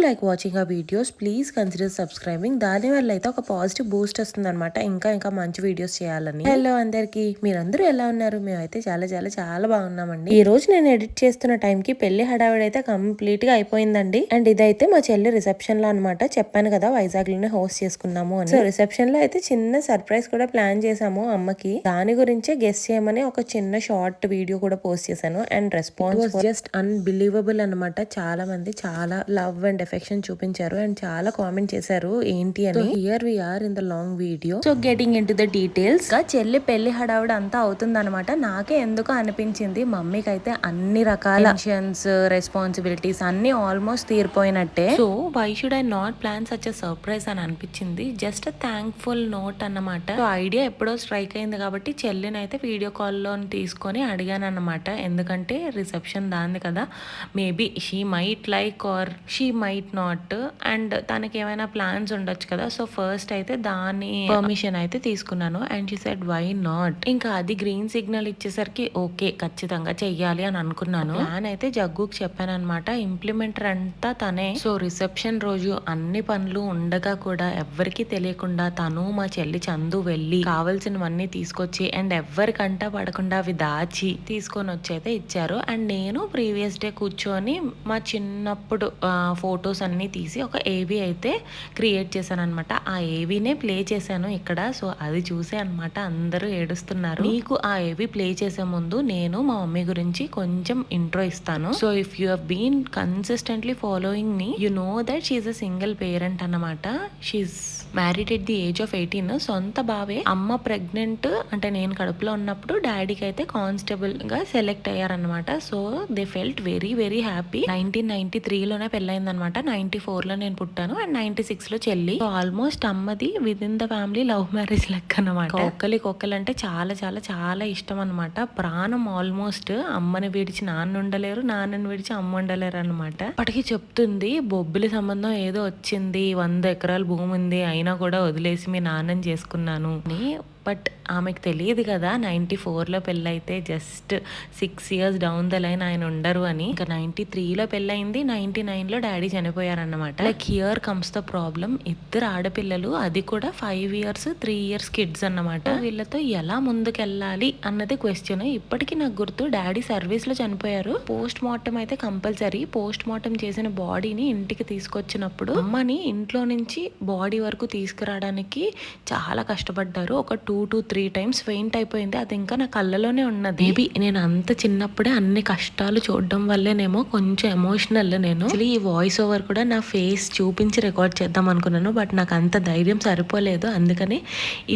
Like watching ఆ videos please consider subscribing. దాని వల్ల అయితే ఒక పాజిటివ్ బూస్ట్ వస్తుంది అనమాట, ఇంకా ఇంకా మంచి వీడియోస్ చేయాలని. హలో అందరికి, మీరందరూ ఎలా ఉన్నారు? మేమైతే చాలా చాలా చాలా బాగున్నామండి. ఈ రోజు నేను ఎడిట్ చేస్తున్న టైం కి పెళ్లి హడావిడి అయితే కంప్లీట్ గా అయిపోయిందండి. అండ్ ఇదైతే మా చెల్లి రిసెప్షన్ లో అనమాట. చెప్పాను కదా వైజాగ్ లోనే హోస్ట్ చేసుకున్నాము అని. సో రిసెప్షన్ లో అయితే చిన్న సర్ప్రైజ్ కూడా ప్లాన్ చేసాము అమ్మకి. దాని గురించే గెస్ట్ చేయమని ఒక చిన్న షార్ట్ వీడియో కూడా పోస్ట్ చేశాను. అండ్ రెస్పాన్స్ జస్ట్ అన్బిలీవబుల్ అనమాట. చాలా మంది చాలా లవ్ అండ్ ఎఫెక్షన్ చూపించారు అండ్ చాలా కామెంట్ చేశారు ఏంటి అని. Here we are in the long video. So getting into the details. చెల్లి పెళ్లి హడావుడి అంతా అవుతుంది అనమాట. నాకే ఎందుకో అనిపించింది మమ్మీకి అయితే అన్ని రకాల టెన్షన్స్ రెస్పాన్సిబిలిటీస్ అన్ని ఆల్మోస్ట్ తీరిపోయినట్టే. So why should I not plan such a surprise అని అనిపించింది. జస్ట్ థ్యాంక్ఫుల్ నోట్ అన్నమాట. సో ఐడియా ఎప్పుడో స్ట్రైక్ అయింది కాబట్టి చెల్లిని అయితే వీడియో కాల్లో తీసుకొని అడిగాను అనమాట. ఎందుకంటే రిసెప్షన్ దాంది కదా, maybe she might like or she might not, and తనకి ఏమైనా ప్లాన్స్ ఉండొచ్చు కదా. సో ఫస్ట్ అయితే దాని పర్మిషన్ అయితే తీసుకున్నాను and she said why not. ఇంకా అది గ్రీన్ సిగ్నల్ ఇచ్చేసరికి ఓకే ఖచ్చితంగా చెయ్యాలి అని అనుకున్నాను. ప్లాన్ అయితే జగ్గుకి చెప్పాను అనమాట. ఇంప్లిమెంటర్ అంతా తనే. సో రిసెప్షన్ రోజు అన్ని పనులు ఉండగా కూడా ఎవ్వరికి తెలియకుండా తను మా చెల్లి చందు వెళ్ళి కావాల్సినవన్నీ తీసుకొచ్చి అండ్ ఎవ్వరికంటా పడకుండా అవి దాచి తీసుకొని వచ్చి అయితే ఇచ్చారు. అండ్ నేను ప్రీవియస్ డే కూర్చొని మా చిన్నప్పుడు ఫొటోస్ అన్ని తీసి ఒక ఏవి అయితే క్రియేట్ చేశాను అనమాట. ఆ ఏవీనే ప్లే చేశాను ఇక్కడ. సో అది చూసే అనమాట అందరూ ఏడుస్తున్నారు. మీకు ఆ ఏవి ప్లే చేసే ముందు నేను మా మమ్మీ గురించి కొంచెం ఇంట్రో ఇస్తాను. So if you have been consistently following me, you know that she's a single parent అన్నమాట. She's married at the age of 18. సొంత బావే. అమ్మ ప్రెగ్నెంట్ అంటే నేను కడుపులో ఉన్నప్పుడు డాడీకి అయితే కానిస్టేబుల్ గా సెలెక్ట్ అయ్యారనమాట. So they felt very very happy. 1993లోనే పెళ్ళైంది అనమాట. 94లో నేను పుట్టాను అండ్ 96లో చెల్లి. సో ఆల్మోస్ట్ అమ్మది within the family love marriage లెక్క అనమాట. ఒక్కరికి అంటే చాలా చాలా చాలా ఇష్టం అనమాట. ప్రాణం. ఆల్మోస్ట్ అమ్మని విడిచి నాన్న ఉండలేరు, నాన్నని విడిచి అమ్మ ఉండలేరు అనమాట. అప్పటికి చెప్తుంది బొబ్బిలి సంబంధం ఏదో వచ్చింది, 100 ఎకరాల భూమి ఉంది, అయినా కూడా వదిలేసి మీ నాన్నని చేసుకున్నాను అని. బట్ ఆమెకు తెలియదు కదా 94లో పెళ్ళైతే just 6 years down the line ఆయన ఉండరు అని. ఇంకా 93లో పెళ్ళైంది, 99లో డాడీ చనిపోయారన్నమాట. Like here comes the problem. ఇద్దరు ఆడపిల్లలు, అది కూడా 5 years 3 years కిడ్స్ అన్నమాట. వీళ్ళతో ఎలా ముందుకెళ్ళాలి అన్నది క్వశ్చన్. ఇప్పటికీ నాకు గుర్తు డాడీ సర్వీస్ లో చనిపోయారు. పోస్ట్ మార్టం అయితే కంపల్సరీ. పోస్ట్ మార్టం చేసిన బాడీని ఇంటికి తీసుకొచ్చినప్పుడు అమ్మని ఇంట్లో నుంచి బాడీ వరకు తీసుకురావడానికి చాలా కష్టపడ్డారు. ఒక 2 to 3 times ఫెయింట్ అయిపోయింది. అది ఇంకా నా కళ్ళలోనే ఉన్నది. మేబీ నేను అంత చిన్నప్పుడే అన్ని కష్టాలు చూడడం వల్లేనేమో కొంచెం ఎమోషనల్ నేను. ఈ వాయిస్ ఓవర్ కూడా నా ఫేస్ చూపించి రికార్డ్ చేద్దాం అనుకున్నాను, బట్ నాకు అంత ధైర్యం సరిపోలేదు. అందుకని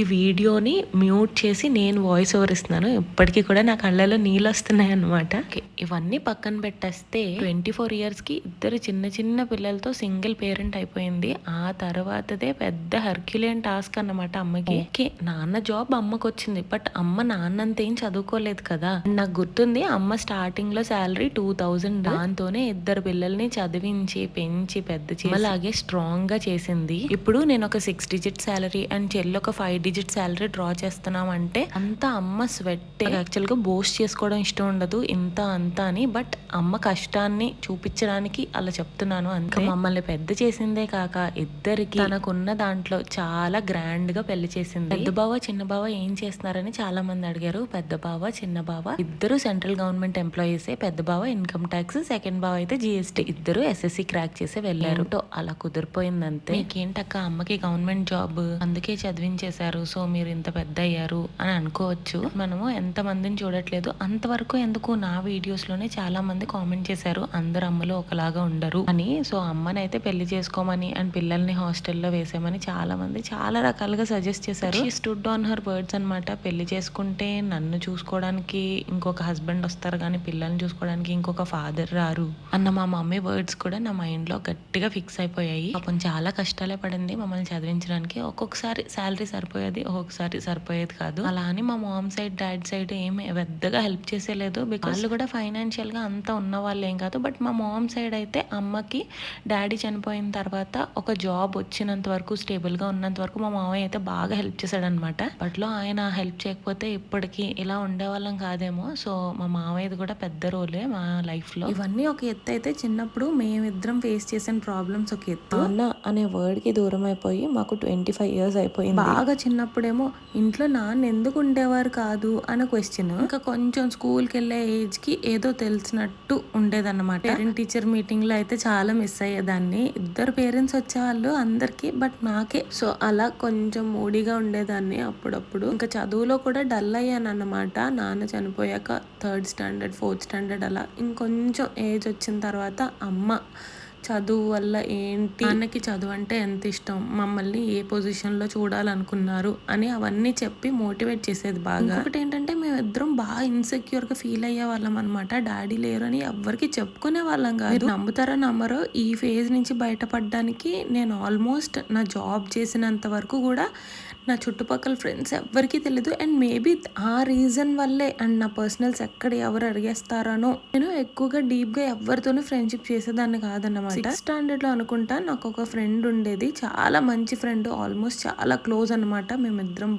ఈ వీడియోని మ్యూట్ చేసి నేను వాయిస్ ఓవర్ ఇస్తున్నాను. ఇప్పటికీ కూడా నా కళ్ళలో నీళ్ళు వస్తున్నాయి అనమాట. ఇవన్నీ పక్కన పెట్టేస్తే 24 yearsకి ఇద్దరు చిన్న చిన్న పిల్లలతో సింగిల్ పేరెంట్ అయిపోయింది. ఆ తర్వాతదే పెద్ద హెర్క్యులియన్ టాస్క్ అన్నమాట అమ్మకి. ఓకే నాన్న జాబ్ అమ్మకు వచ్చింది, బట్ అమ్మ నాన్నంత ఏం చదువుకోలేదు కదా. నాకు గుర్తుంది అమ్మ స్టార్టింగ్ లో శాలరీ 2000. దాంతోనే ఇద్దరు పిల్లల్ని చదివించి పెంచి పెద్ద చేసి అలాగే స్ట్రాంగ్ గా చేసింది. ఇప్పుడు నేను ఒక 6 digit శాలరీ అండ్ చెల్లి ఒక 5 digit శాలరీ డ్రా చేస్తున్నాం అంటే అంతా అమ్మ స్వెట్. యాక్చువల్ గా బోస్ట్ చేసుకోవడం ఇష్టం ఉండదు ఇంత అంతా అని, బట్ అమ్మ కష్టాన్ని చూపించడానికి అలా చెప్తున్నాను అంతే. మమ్మల్ని పెద్ద చేసిందే కాక ఇద్దరికి తనకున్న దాంట్లో చాలా గ్రాండ్ గా పెళ్లి చేసింది. పెద్ద బావ చిన్న బావ ఏం చేస్తున్నారని చాలా మంది అడిగారు. పెద్ద బావ చిన్న బావ ఇద్దరు సెంట్రల్ గవర్నమెంట్ ఎంప్లాయీసే. పెద్ద బావ ఇన్కమ్ ట్యాక్స్, సెకండ్ బావ అయితే జిఎస్టీ. ఇద్దరు ఎస్ఎస్సి క్రాక్ చేసి వెళ్ళారు. అలా కుదిరిపోయింది అంతే. మీకేంటక్క అమ్మకి గవర్నమెంట్ జాబ్ అందుకే చదివించేశారు, సో మీరు ఇంత పెద్ద అయ్యారు అని అనుకోవచ్చు. మనము ఎంత మందిని చూడట్లేదు. అంతవరకు ఎందుకు నా వీడియోస్ లోనే చాలా మంది కామెంట్ చేశారు అందరు అమ్మలు ఒకలాగా ఉండరు అని. సో అమ్మనైతే పెళ్లి చేసుకోమని అండ్ పిల్లల్ని హాస్టల్లో వేసామని చాలా మంది చాలా రకాలుగా సజెస్ట్ చేశారు. She stood on her words అనమాట. పెళ్లి చేసుకుంటే నన్ను చూసుకోవడానికి ఇంకొక హస్బెండ్ వస్తారు కానీ పిల్లల్ని చూసుకోవడానికి ఇంకొక ఫాదర్ రారు అన్న మా మమ్మీ వర్డ్స్ కూడా నా మైండ్ లో గట్టిగా ఫిక్స్ అయిపోయాయి. పాపం చాలా కష్టాలే పడింది మమ్మల్ని చదివించడానికి. ఒక్కొక్కసారి శాలరీ సరిపోయేది, ఒక్కొక్కసారి సరిపోయేది కాదు. అలా అని మా మామ్ సైడ్ డాడ్ సైడ్ ఏమి పెద్దగా హెల్ప్ చేసేలేదు. బికాస్ వాళ్ళు కూడా ఫైనాన్షియల్ గా అంతా ఉన్న వాళ్ళు ఏం కాదు. బట్ మా మామ్ సైడ్ అయితే అమ్మకి డాడీ చనిపోయిన తర్వాత ఒక జాబ్ వచ్చినంత వరకు స్టేబుల్ గా ఉన్నంత వరకు మా మామయ్య అయితే బాగా హెల్ప్ చేశాడు అనమాట. అప్పట్లో ఆయన హెల్ప్ చేయకపోతే ఇప్పటికి ఇలా ఉండేవాళ్ళం కాదేమో. సో మా మామయ్యది కూడా పెద్ద రోలే మా లైఫ్ లో. ఇవన్నీ ఒక ఎత్తు అయితే, చిన్నప్పుడు మేమిద్దరం ఫేస్ చేసిన ప్రాబ్లమ్స్ ఒక ఎత్తు. నాన్న అనే వర్డ్ కి దూరం అయిపోయి మాకు 25 years అయిపోయింది. బాగా చిన్నప్పుడేమో ఇంట్లో నాన్న ఎందుకు ఉండేవారు కాదు అన్న క్వశ్చన్. ఇంకా కొంచెం స్కూల్కి వెళ్ళే ఏజ్ కి ఏదో తెలిసినట్టు ఉండేదన్నమాట. పేరెంట్ టీచర్ మీటింగ్ లో అయితే చాలా మిస్ అయ్యేదాన్ని. ఇద్దరు పేరెంట్స్ వచ్చేవాళ్ళు అందరికి, బట్ నాకే. సో అలా కొంచెం మూడీగా ఉండేదాన్ని అప్పుడప్పుడు. ఇంకా చదువులో కూడా డల్ అయ్యాను అన్నమాట. నాన్న చనిపోయాక 3rd standard 4th standard అలా. ఇంకొంచెం ఏజ్ వచ్చిన తర్వాత అమ్మ చదువు వల్ల ఏంటి, నాన్నకి చదువు అంటే ఎంత ఇష్టం, మమ్మల్ని ఏ పొజిషన్ లో చూడాలనుకున్నారు అని అవన్నీ చెప్పి మోటివేట్ చేసేది బాగా. ఒకటి ఏంటంటే మేమిద్దరం బాగా ఇన్సెక్యూర్ గా ఫీల్ అయ్యే వాళ్ళం అనమాట. డాడీ లేరు అని ఎవ్వరికి చెప్పుకునే వాళ్ళం కాదు. నమ్ముతారో నమ్మరో, ఈ ఫేజ్ నుంచి బయటపడడానికి నేను ఆల్మోస్ట్ నా జాబ్ చేసినంత వరకు కూడా నా చుట్టుపక్కల ఫ్రెండ్స్ ఎవ్వరికీ తెలియదు. అండ్ మేబీ ఆ రీజన్ వల్లే, అండ్ నా పర్సనల్స్ ఎక్కడ ఎవరు అడిగేస్తారనో, నేను ఎక్కువగా డీప్ గా ఎవరితోనూ ఫ్రెండ్షిప్ చేసేదాన్ని కాదన్నమాట. 6th standard లో అనుకుంటా నాకు ఒక ఫ్రెండ్ ఉండేది, చాలా మంచి ఫ్రెండ్, ఆల్మోస్ట్ చాలా క్లోజ్ అనమాట. మేమిద్దరం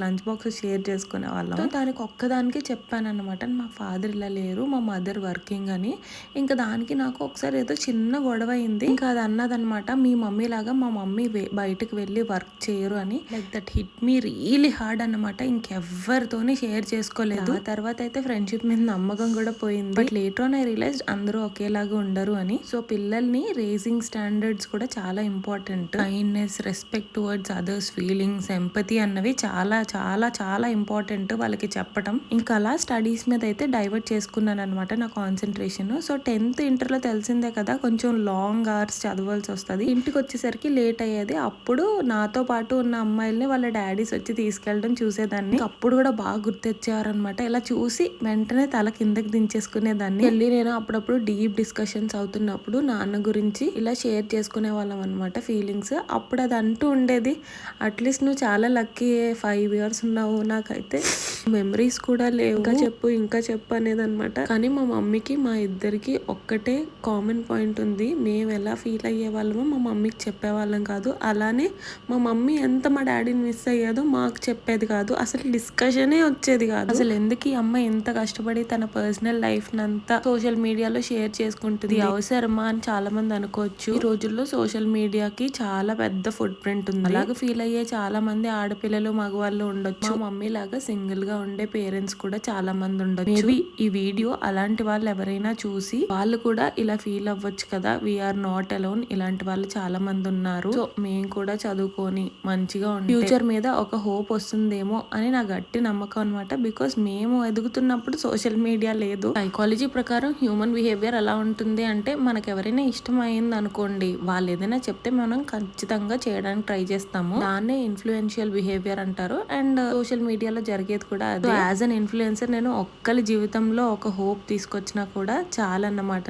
లంచ్ బాక్సెస్ షేర్ చేసుకునే వాళ్ళం. దానికి ఒక్కదానికి చెప్పాను అనమాట, మా ఫాదర్ ఇలా లేరు, మా మదర్ వర్కింగ్ అని. ఇంకా దానికి నాకు ఒకసారి ఏదో చిన్న గొడవ అయింది. ఇంకా అది అన్నదనమాట, మీ మమ్మీ లాగా మా మమ్మీ బయటకు వెళ్ళి వర్క్ చేయరు అని. Like that hit me really hard అనమాట. ఇంకెవ్వరితోని షేర్ చేసుకోలేదు. ఆ తర్వాత అయితే ఫ్రెండ్షిప్ మీద నమ్మకం కూడా పోయింది. But later on I realised అందరూ ఒకేలాగా ఉండరు అని. సో పిల్లల్ని రేసింగ్ స్టాండర్డ్స్ కూడా చాలా important. Kindness, respect towards others feelings, empathy అన్నవి చాలా చాలా చాలా ఇంపార్టెంట్ వాళ్ళకి చెప్పడం. ఇంకా అలా స్టడీస్ మీద అయితే డైవర్ట్ చేసుకున్నాను అనమాట నా కాన్సన్ట్రేషన్. సో 10th ఇంటర్ లో తెలిసిందే కదా, కొంచెం లాంగ్ అవర్స్ చదవాల్సి వస్తుంది. ఇంటికి వచ్చేసరికి లేట్ అయ్యేది. అప్పుడు నాతో పాటు ఉన్న అమ్మాయిల్ని వాళ్ళ డాడీస్ వచ్చి తీసుకెళ్ళడం చూసేదాన్ని. అప్పుడు కూడా బాగా గుర్తొచ్చేవారనమాట. ఇలా చూసి వెంటనే తల కిందకి దించేసుకునేదాన్ని. వెళ్ళి నేను అప్పుడప్పుడు డీప్ డిస్కషన్స్ అవుతున్నప్పుడు నాన్న గురించి ఇలా షేర్ చేసుకునే వాళ్ళం అనమాట ఫీలింగ్స్. అప్పుడు అది అంటూ ఉండేది, అట్లీస్ట్ నువ్వు చాలా లక్కీ, 5 years ఉన్నావు, నాకైతే మెమరీస్ కూడా లేవు, ఇంకా చెప్పు అనేది అనమాట. కానీ మా మమ్మీకి మా ఇద్దరికి ఒక్కటే కామన్ పాయింట్ ఉంది, మేము ఎలా ఫీల్ అయ్యే వాళ్ళమో మా మమ్మీకి చెప్పేవాళ్ళం కాదు. అలానే మా మమ్మీ ఎంత మా డాడీని మిస్ అయ్యేదో మాకు చెప్పేది కాదు. అసలు డిస్కషనే వచ్చేది కాదు. అసలు ఎందుకు ఈ అమ్మాయి ఎంత కష్టపడి తన పర్సనల్ లైఫ్ నంతా సోషల్ మీడియాలో షేర్ చేసుకుంటుంది, అవసరమా అని చాలా మంది అనుకోవచ్చు. ఈ రోజుల్లో సోషల్ మీడియాకి చాలా పెద్ద ఫుట్ ప్రింట్ ఉంది. అలాగే ఫీల్ అయ్యే చాలా మంది ఆడపిల్లలు, మగవాళ్ళు ఉండొచ్చు. మా మమ్మీ లాగా సింగిల్ గా ఉండే పేరెంట్స్ కూడా చాలా మంది ఉండొచ్చు. మేబీ ఈ వీడియో అలాంటి వాళ్ళు ఎవరైనా చూసి వాళ్ళు కూడా ఇలా ఫీల్ అవ్వచ్చు కదా, వీఆర్ నాట్ అలోన్, ఇలాంటి వాళ్ళు చాలా మంది ఉన్నారు. సో మేము కూడా చదువుకొని మంచిగా ఉంటే ఫ్యూచర్ మీద ఒక హోప్ వస్తుందేమో అని నా గట్టి నమ్మకం అనమాట. బికాస్ మేము ఎదుగుతున్నప్పుడు సోషల్ మీడియా లేదు. సైకాలజీ ప్రకారం హ్యూమన్ బిహేవియర్ ఎలా ఉంటుంది అంటే, మనకు ఎవరైనా ఇష్టం అయింది అనుకోండి, వాళ్ళు ఏదైనా చెప్తే మనం ఖచ్చితంగా చేయడానికి ట్రై చేస్తాము. దాన్నే ఇన్ఫ్లుయెన్షియల్ బిహేవియర్ అంటారు. అండ్ సోషల్ మీడియాలో జరిగేది కూడా అదే. యాజ్ అన్ ఇన్ఫ్లుయెన్సర్ నేను ఒక్కరి జీవితంలో ఒక హోప్ తీసుకొచ్చినా కూడా చాలా అన్నమాట.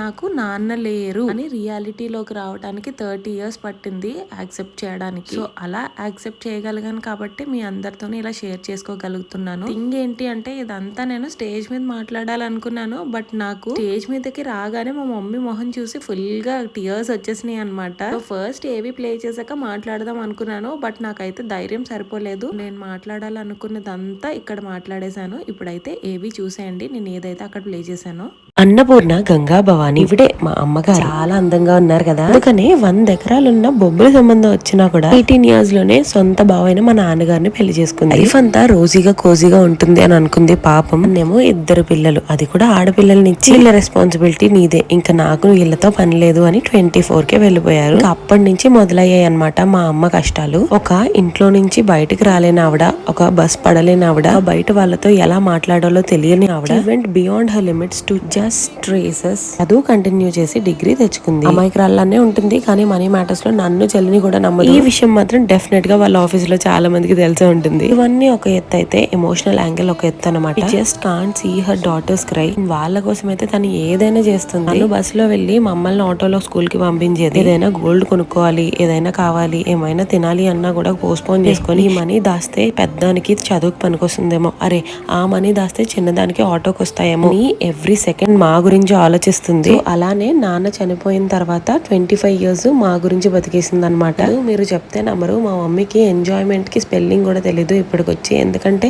నాకు నాన్న లేరు అని రియాలిటీలోకి రావడానికి 30 years పట్టింది యాక్సెప్ట్ చేయడానికి. సో అలా యాక్సెప్ట్ చేయగలిగాను కాబట్టి మీ అందరితోనే ఇలా షేర్ చేసుకోగలుగుతున్నాను. థింగ్ ఏంటి అంటే, ఇదంతా నేను స్టేజ్ మీద మాట్లాడాలనుకున్నాను, బట్ నాకు స్టేజ్ మీదకి రాగానే మా మమ్మీ మొహం చూసి ఫుల్ గా టీయర్స్ వచ్చేసినాయి అనమాట. సో ఫస్ట్ ఏవి ప్లే చేశాక మాట్లాడదాం అనుకున్నాను, బట్ నాకైతే ధైర్యం సరిపోలేదు. నేను మాట్లాడాలనుకున్నదంతా ఇక్కడ మాట్లాడేశాను. ఇప్పుడైతే ఏవి చూసేయండి నేను ఏదైతే అక్కడ ప్లే చేశానో. అన్నపూర్ణ గంగా భవాని ఇవిడే మా అమ్మగారు. చాలా అందంగా ఉన్నారు కదా, అందుకని 100 ఎకరాలున్న బొబ్బుల సంబంధం వచ్చినా కూడా 18 years లోనే సొంత బావైన మా నాన్నగారిని పెళ్లి చేసుకుంది. లైఫ్ అంతా రోజీగా కోజీగా ఉంటుంది అని అనుకుంది. పాపం నేమో 2 పిల్లలు, అది కూడా ఆడపిల్లల్ని ఇచ్చి వీళ్ళ రెస్పాన్సిబిలిటీ నీదే, ఇంకా నాకు వీళ్ళతో పని లేదు అని 24కే వెళ్ళిపోయారు. అప్పటి నుంచి మొదలయ్యాయి అనమాట మా అమ్మ కష్టాలు. ఒక ఇంట్లో నుంచి బయటకు రాలేని ఆవిడ, ఒక బస్ పడలేని ఆవిడ, బయట వాళ్ళతో ఎలా మాట్లాడాలో తెలియని ఆవిడ went beyond her limits to just raises. చదువు కంటిన్యూ చేసి డిగ్రీ తెచ్చుకుంది. అమాయకురాల్లానే ఉంటుంది, కానీ మనీ మ్యాటర్స్ లో నన్ను చెల్లిని కూడా నమ్మదు. ఈ విషయం మాత్రం డెఫినెట్ గా వాళ్ళ ఆఫీస్ లో చాలా మందికి తెలిసే ఉంటుంది. ఇవన్నీ ఒక ఎత్తు అయితే, ఎమోషనల్ యాంగిల్ ఒక ఎత్తు అనమాట. Just can't see her daughters cry. వాళ్ళ కోసం అయితే తను ఏదైనా చేస్తుంది. తను బస్సులో వెళ్లి మమ్మల్ని ఆటోలో స్కూల్ కి పంపించేది. ఏదైనా గోల్డ్ కొనుక్కోవాలి, ఏదైనా కావాలి, ఏమైనా తినాలి అన్నా కూడా పోస్ట్పోన్ చేసుకొని, ఈ మనీ దాస్తే పెద్దానికి చదువుకు పనికొస్తుందేమో, అరే ఆ మనీ దాస్తే చిన్నదానికి ఆటోకి వస్తాయేమో, ఎవ్రీ సెకండ్ మా గురించి ఆలోచిస్తుంది. అలానే నాన్న చనిపోయిన తర్వాత 25 years మా గురించి బతికేసింది అనమాట. మీరు చెప్తే నమ్మరు, మా మమ్మీకి ఎంజాయ్మెంట్ కి స్పెల్లింగ్ కూడా తెలియదు ఇప్పటికొచ్చి. ఎందుకంటే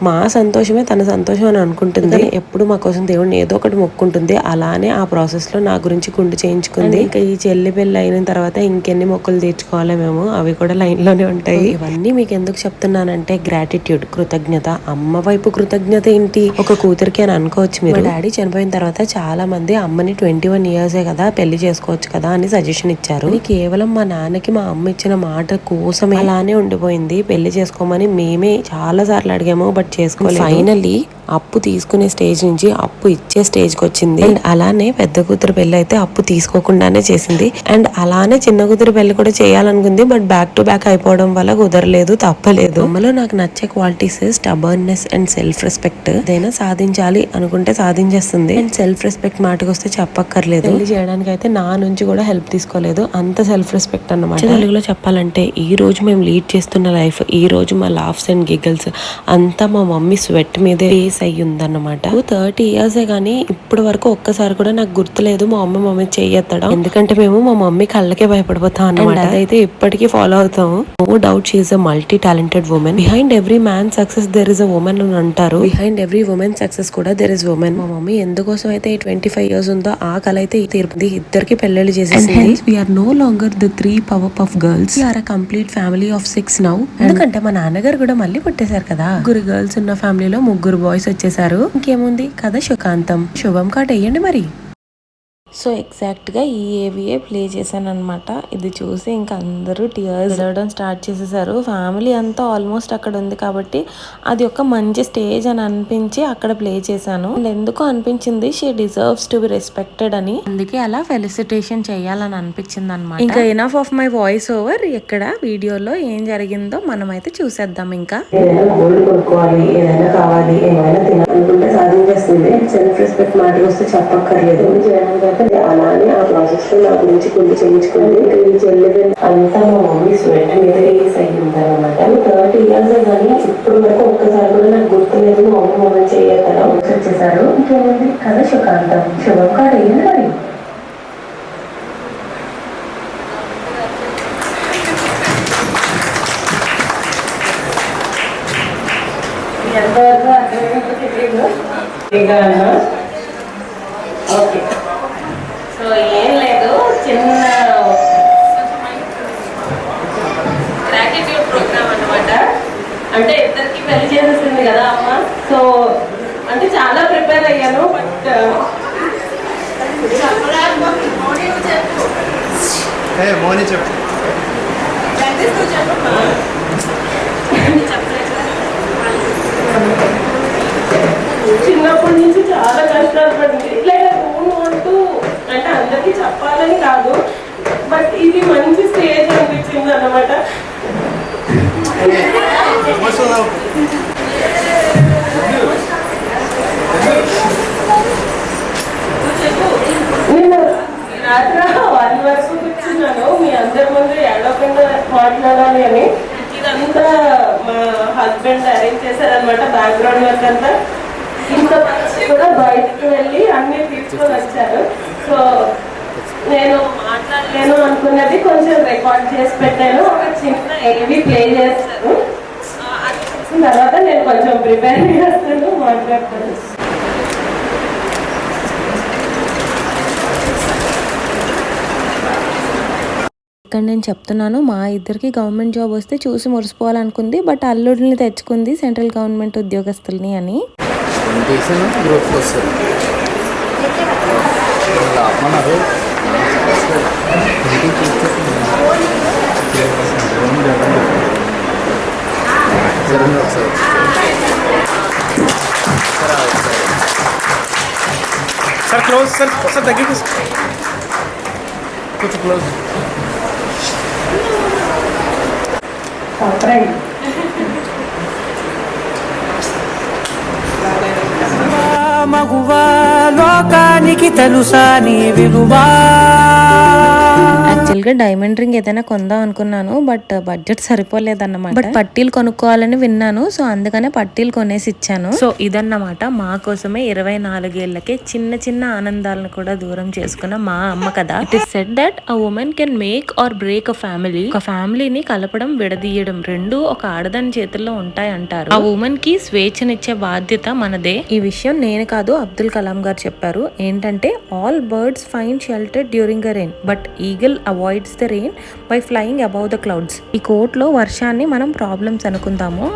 మా సంతోషమే తన సంతోషం అని అనుకుంటుంది. ఎప్పుడు మా కోసం దేవుడిని ఏదో ఒకటి మొక్కుంటుంది. అలానే ఆ ప్రాసెస్ లో నా గురించి గుండు చేయించుకుంది. ఇంకా ఈ చెల్లి పెళ్లి అయిన తర్వాత ఇంకెన్ని మొక్కులు తీర్చుకోవాలి మేము, అవి కూడా లైన్ లోనే ఉంటాయి. ఇవన్నీ మీకు ఎందుకు చెప్తున్నానంటే గ్రాటిట్యూడ్, కృతజ్ఞత. అమ్మ వైపు కృతజ్ఞత ఏంటి, ఒక కూతురికి అని అనుకోవచ్చు మీరు. డాడీ చనిపోయిన తర్వాత చాలా మంది అమ్మని 21 years కదా పెళ్లి చేసుకోవచ్చు కదా అని సజెషన్ ఇచ్చారు. కేవలం మా నాన్నకి మా అమ్మ ఇచ్చిన మాట కోసమే అలానే ఉండిపోయింది. పెళ్లి చేసుకోమని మేమే చాలా సార్లు అడిగాము, బట్ చేసుకోలేదు. ఫైనల్లీ అప్పు తీసుకునే స్టేజ్ నుంచి అప్పు ఇచ్చే స్టేజ్ కి వచ్చింది. అండ్ అలానే పెద్ద కూతురు పెళ్లి అయితే అప్పు తీసుకోకుండానే చేసింది. అండ్ అలానే చిన్న కూతురు పెళ్లి కూడా చేయాలనుకుంది, బట్ బ్యాక్ టు బ్యాక్ అయిపోవడం వల్ల కుదరలేదు, తప్పలేదు. అమ్మలో నాకు నచ్చే qualities stubbornness and self respect. ఏదైనా సాధించాలి అనుకుంటే సాధించేస్తుంది. అండ్ సెల్ఫ్ రెస్పెక్ట్ మాటకు వస్తే చెప్పక్కర్లేదు. పెళ్లి చేయడానికి అయితే నా నుంచి కూడా హెల్ప్ తీసుకోలేదు, అంత సెల్ఫ్ రెస్పెక్ట్ అన్నమాట. తెలుగులో చెప్పాలంటే ఈ రోజు మేము లీడ్ చేస్తున్న లైఫ్, ఈ రోజు మా లాఫ్స్ అండ్ గిగల్స్ అంతా మా మమ్మీ స్వెట్ మీదే బేస్ అయ్యి ఉందన్నమాట. 30 years గానీ ఇప్పటి వరకు ఒక్కసారి కూడా నాకు గుర్తులేదు మా మమ్మీ చెయ్యెత్తడం. ఎందుకంటే మేము మా మమ్మీ కళ్ళకే భయపడిపోతాం అన్నమాట. అదైతే ఇప్పటికీ ఫాలో అవుతాము. No doubt she is a multi talented woman. Behind every man success there is a woman అని అంటారు. బిహైండ్ ఎవ్రీ ఉమెన్ సక్సెస్ కూడా దెర్ ఇస్ ఉమెన్. మా మమ్మీ ఎందుకోసం అయితే 25 years ఉందో ఆ కళ అయితే తీరుతుంది. ఇద్దరికి పెళ్లిళ్ళు చేసేసింది. We are no longer the 3 Powerpuff Girls. We are a complete family of 6 now. ఎందుకంటే మా నాన్నగారు కూడా మళ్ళీ పుట్టేశారు కదా. 3 girls ఉన్న ఫ్యామిలీలో 3 boys వచ్చేసారు. ఇంకేముంది కథ సుఖాంతం. శుభం కాట్ వేయండి మరి. సో ఎగ్జాక్ట్గా ఈ ఏవిఏ ప్లే చేశాను అనమాట. ఇది చూసి ఇంకా అందరూ టీయర్స్ వెళ్ళడం స్టార్ట్ చేసేసారు. ఫ్యామిలీ అంతా ఆల్మోస్ట్ అక్కడ ఉంది కాబట్టి అది ఒక మంచి స్టేజ్ అని అనిపించి అక్కడ ప్లే చేశాను. అండ్ ఎందుకో అనిపించింది she deserves to be respected అని, అందుకే అలా ఫెలిసిటేషన్ చేయాలని అనిపించింది అనమాట. ఇంకా enough of my voice over. ఇక్కడ వీడియోలో ఏం జరిగిందో మనం అయితే చూసేద్దాం. ఇంకా గోల్డ్ కొనుక్కోవాలి, ఏదైనా కావాలి, ఏమైనా తినాలనుకుంటే సాధించేస్తుంది. సెల్ఫ్ రెస్పెక్ట్ మాటలు వస్తే చెప్పక్కర్లేదు. అలానే ఆ ప్రాసెస్ లో నా గురించి గుండు చేయించుకుంది. ఈ చెల్లి అంతా మా మమ్మీ స్వెట్ మీద రిలీజ్ అయ్యింది అనమాట. 30 years కానీ ఇప్పుడు వరకు ఒక్కసారి కూడా నాకు గుర్తులేదు మా మమ్మీ చేయడం. వచ్చేసారు. ఇంకేముంది కథ సుఖాంతం. శుభం కాట్ వేయండి మరి. ఎంతవరకు అర్థమైందో ఓకే. సో ఏం లేదు, చిన్న గ్రాటిట్యూడ్ ప్రోగ్రామ్ అన్నమాట. అంటే ఇద్దరికి పెళ్లి చేసేసింది కదా అమ్మ. సో అంటే చాలా ప్రిపేర్ అయ్యాను, బట్ చిన్నప్పటి నుంచి చాలా కష్టాలు పడింది. ఇట్లా అంటూ అంటే అందరికి చెప్పాలని కాదు, బట్ ఇది మంచి స్టేజ్ అనిపించింది అన్నమాట. నేను రాత్రి 1 వరకు కూర్చున్నాను మీ అందరి ముందు ఏడవకుండా మాట్లాడాలి అని. ఇదంతా మా హస్బెండ్ అరేంజ్ చేశారనమాట, బ్యాక్గ్రౌండ్ వర్క్ అంతా. ఇంత కూడా బయటకు వెళ్ళి అన్ని తీసుకొని వచ్చారు. సో నేను మాట్లాడలేను అనుకున్నది కొంచెం రికార్డ్ చేసి పెట్టాను. ఒక చిన్న ఏవి ప్లే చేస్తాను, అది చూసిన తర్వాత నేను కొంచెం ప్రిపేర్ చేస్తాను, మాట్లాడతాను. ఇక్కడ నేను చెప్తున్నాను, మా ఇద్దరికి గవర్నమెంట్ జాబ్ వస్తే చూసి మురిసిపోవాలనుకుంది, బట్ అల్లుడిని తెచ్చుకుంది సెంట్రల్ గవర్నమెంట్ ఉద్యోగస్తుల్ని అని. సార్ క్లోజ్ సార్ దగ్గర కొంచెం క్లోజ్. మగువా లోకానికి తెలుసా నీ విలువా. యాక్చువల్ గా డైమండ్ రింగ్ ఏదైనా కొందాం అనుకున్నాను, బట్ బడ్జెట్ సరిపోలేదన్నమాట. బట్ పట్టీలు కొనుక్కోవాలని విన్నాను, సో అందుకనే పట్టీలు కొనేసి ఇచ్చాను. సో ఇదన్నమాట మా కోసమే 24 ఏళ్లకే చిన్న చిన్న ఆనందాలను కూడా దూరం చేసుకున్న మా అమ్మ కదా. It is said that a women can make or break a family. ఒక ఫ్యామిలీని కలపడం విడదీయడం రెండు ఒక ఆడదాని చేతుల్లో ఉంటాయి అంటారు. ఆ ఉమెన్ కి స్వేచ్ఛనిచ్చే బాధ్యత మనదే. ఈ విషయం నేను కాదు, అబ్దుల్ కలాం గారు చెప్పారు. ఏంటంటే all birds find shelter during the rain, but eagle avoids the rain by flying above the clouds. ఈ కోట్ లో వర్షాన్ని మనం ప్రాబ్లమ్స్ అనుకుందాము.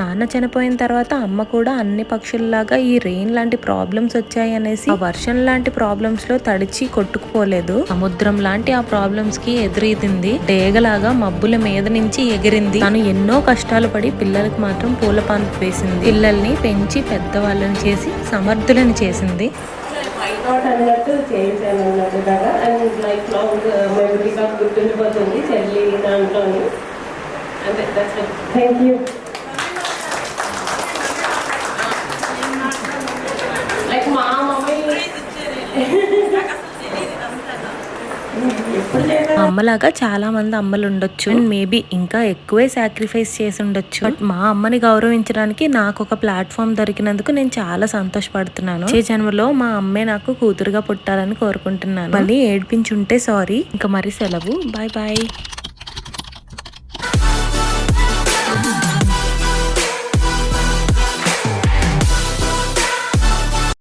నాన్న చనిపోయిన తర్వాత అమ్మ కూడా అన్ని పక్షుల్లాగా ఈ రెయిన్ లాంటి ప్రాబ్లమ్స్ వచ్చాయి అనేసి ఆ వర్షం లాంటి ప్రాబ్లమ్స్ లో తడిచి కొట్టుకుపోలేదు. సముద్రం లాంటి ఆ ప్రాబ్లమ్స్ కి ఎదురీదింది. డేగలాగా మబ్బుల మీద నుంచి ఎగిరింది. తను ఎన్నో కష్టాలు పడి పిల్లలకి మాత్రం పూలపాన్ వేసింది. పిల్లల్ని పెంచి పెద్దవాళ్ళని చేసి సమర్థులను చేసింది. అన్నట్టు చేయించాను అన్నట్టు కదా. అండ్ లైఫ్ లాంగ్ మెమరీగా గుర్తుండిపోతుంది చెల్లి దాంట్లోని. అంతే. Thank you. లైక్ మా మమ్మీ అమ్మలాగా చాలా మంది అమ్మలు ఉండొచ్చు, అండ్ మేబీ ఇంకా ఎక్కువే సాక్రిఫైస్ చేసి ఉండొచ్చు. బట్ మా అమ్మని గౌరవించడానికి నాకు ఒక ప్లాట్ఫామ్ దొరికినందుకు నేను చాలా సంతోషపడుతున్నాను. ఈ జన్మలో మా అమ్మే నాకు కూతురుగా పుట్టాలని కోరుకుంటున్నాను. మళ్ళీ ఏడ్పించుంటే సారీ. ఇంకా మరి సెలవు. Bye bye.